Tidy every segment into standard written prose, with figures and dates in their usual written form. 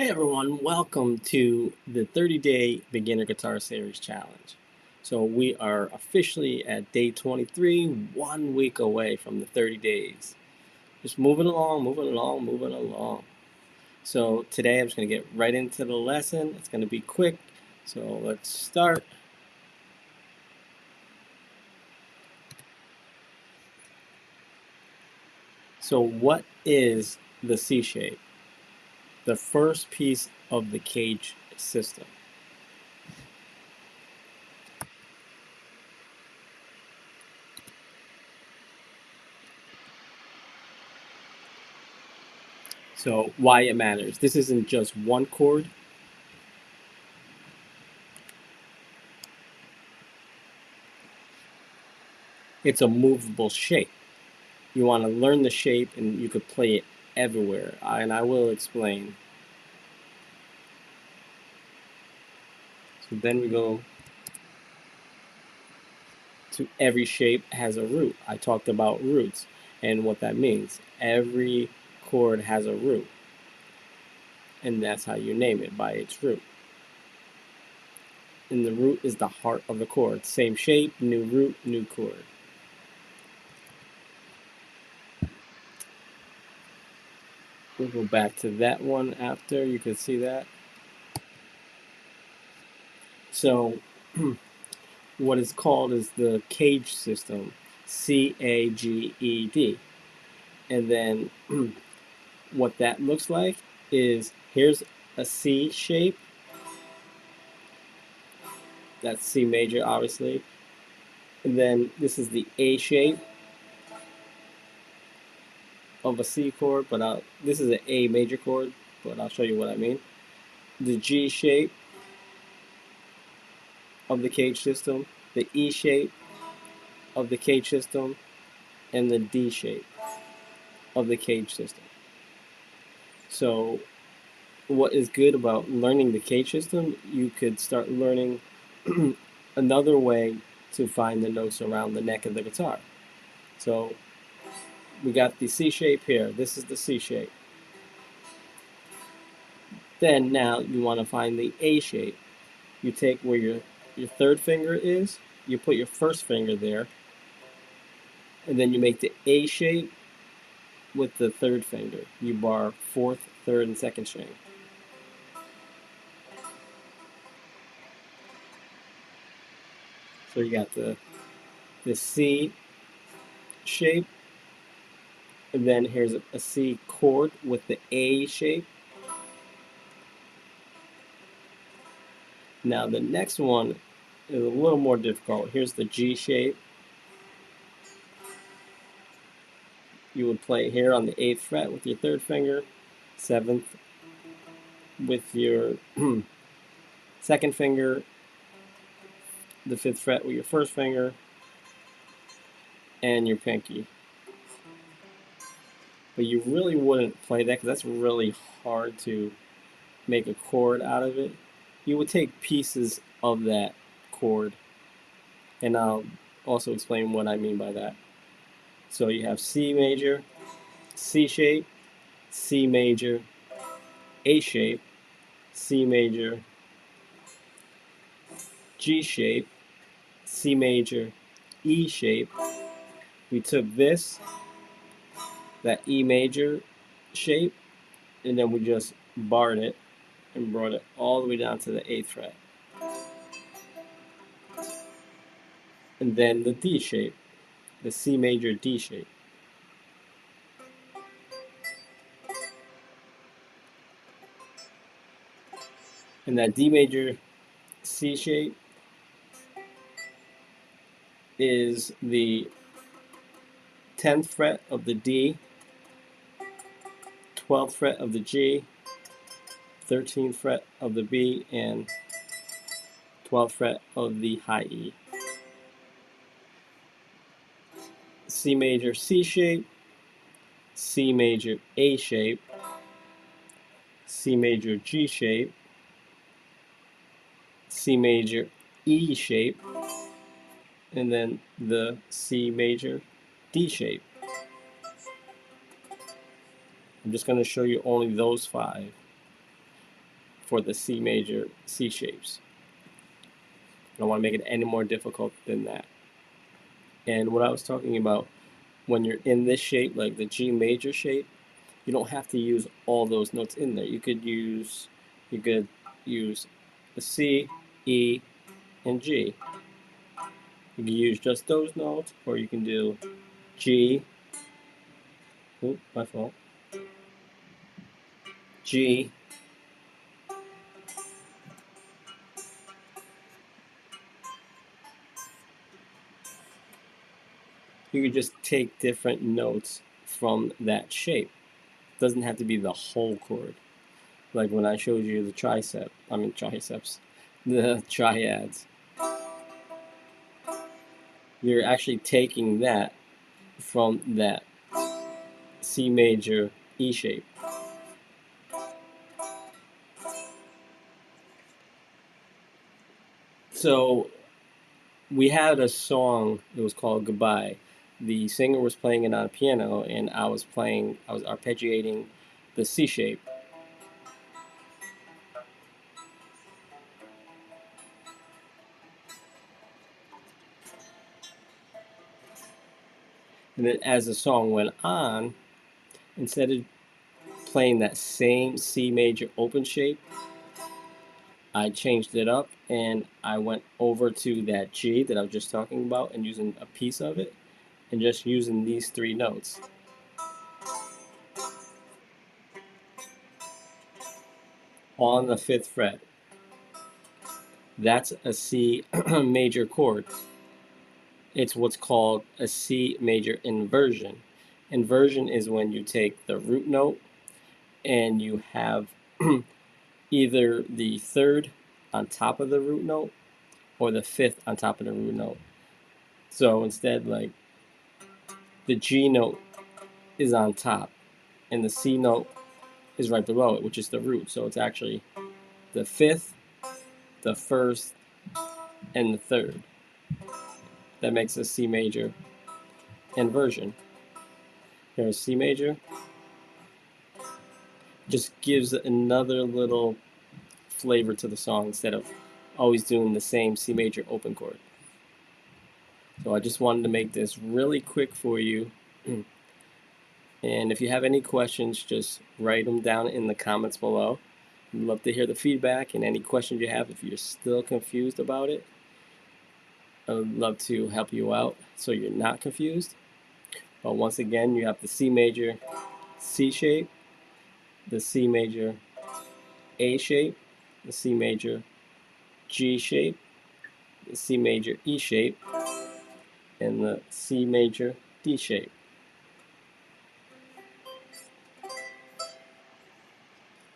Hey everyone, welcome to the 30-day Beginner Guitar Series Challenge. So we are officially at day 23, 1 week away from the 30 days. Just moving along, moving along, moving along. So today I'm just going to get right into the lesson. It's going to be quick, so let's start. So what is the C shape? The first piece of the CAGED system. So why it matters. This isn't just one chord. It's a movable shape. You want to learn the shape and you could play it everywhere, and I will explain. So then we go to every shape has a root. I talked about roots and what that means. Every chord has a root, and that's how you name it, by its root. And the root is the heart of the chord. Same shape, new root, new chord. We'll go back to that one after. You can see that. So what is called is the CAGED system, CAGED. And then what that looks like is here's a C shape. That's C major, obviously. And then this is the A shape of a C chord, but this is an A major chord, but I'll show you what I mean. The G shape of the CAGED system, the E shape of the CAGED system, and the D shape of the CAGED system. So what is good about learning the CAGED system, you could start learning another way to find the notes around the neck of the guitar. So we got the C shape here. This is the C shape. Then now you want to find the A shape. You take where your third finger is, you put your first finger there, and then you make the A shape with the third finger. You bar fourth, third, and second string. So you got the C shape, and then here's a C chord with the A shape. Now the next one is a little more difficult. Here's the G shape. You would play here on the 8th fret with your third finger, 7th with your second finger, the 5th fret with your first finger, and your pinky. But you really wouldn't play that because that's really hard to make a chord out of it. You would take pieces of that chord, and I'll also explain what I mean by that. So you have C major, C shape, C major, A shape, C major, G shape, C major, E shape. We took that E major shape, and then we just barred it and brought it all the way down to the 8th fret. And then the D shape, the C major D shape. And that D major C shape is the 10th fret of the D, 12th fret of the G, 13th fret of the B, and 12th fret of the high E. C major C shape, C major A shape, C major G shape, C major E shape, and then the C major D shape. I'm just going to show you only those 5. for the C major C shapes. I don't want to make it any more difficult than that. And what I was talking about, when you're in this shape, like the G major shape, you don't have to use all those notes in there. You could use the C, E, and G. You can use just those notes, or you can do G. Oop, my fault. G. You could just take different notes from that shape. It doesn't have to be the whole chord. Like when I showed you the triceps, the triads. You're actually taking that from that C major E shape. So we had a song, it was called Goodbye. The singer was playing it on piano, and I was arpeggiating the C shape. And then as the song went on, instead of playing that same C major open shape, I changed it up and I went over to that G that I was just talking about and using a piece of it and just using these three notes. On the 5th fret. That's a C major chord. It's what's called a C major inversion. Inversion is when you take the root note and you have either the 3rd on top of the root note or the 5th on top of the root note. So instead, like, the G note is on top and the C note is right below it, which is the root. So it's actually the 5th, the 1st, and the 3rd. That makes a C major inversion. Here's C major. Just gives another little flavor to the song instead of always doing the same C major open chord. So I just wanted to make this really quick for you. And if you have any questions, just write them down in the comments below. I'd love to hear the feedback and any questions you have if you're still confused about it. I would love to help you out so you're not confused. But once again, you have the C major C shape, the C major A shape, the C major G shape, the C major E shape, and the C major D shape.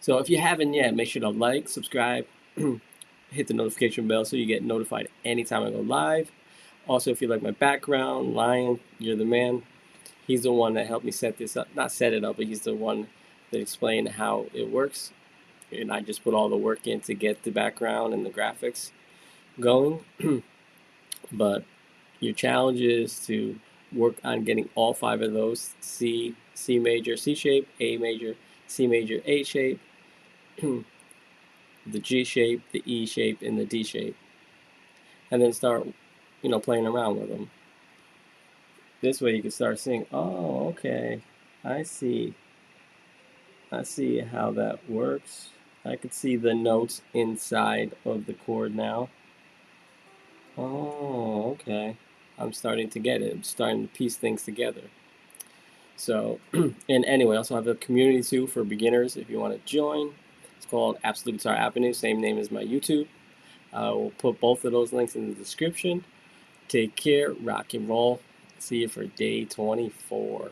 So if you haven't yet, make sure to like, subscribe, hit the notification bell so you get notified anytime I go live. Also, if you like my background, Lion, you're the man. He's the one that helped me set this up. Not set it up, but he's the one that explained how it works. And I just put all the work in to get the background and the graphics going. But your challenge is to work on getting all 5 of those: C major, C shape, A major, C major, A shape, the G shape, the E shape, and the D shape. And then start, playing around with them. This way you can start seeing, oh, okay, I see how that works. I can see the notes inside of the chord now. Oh, okay. I'm starting to get it. I'm starting to piece things together. So, and anyway, I also have a community too for beginners if you want to join. It's called Absolute Guitar Avenue, same name as my YouTube. I will put both of those links in the description. Take care, rock and roll. See you for day 24.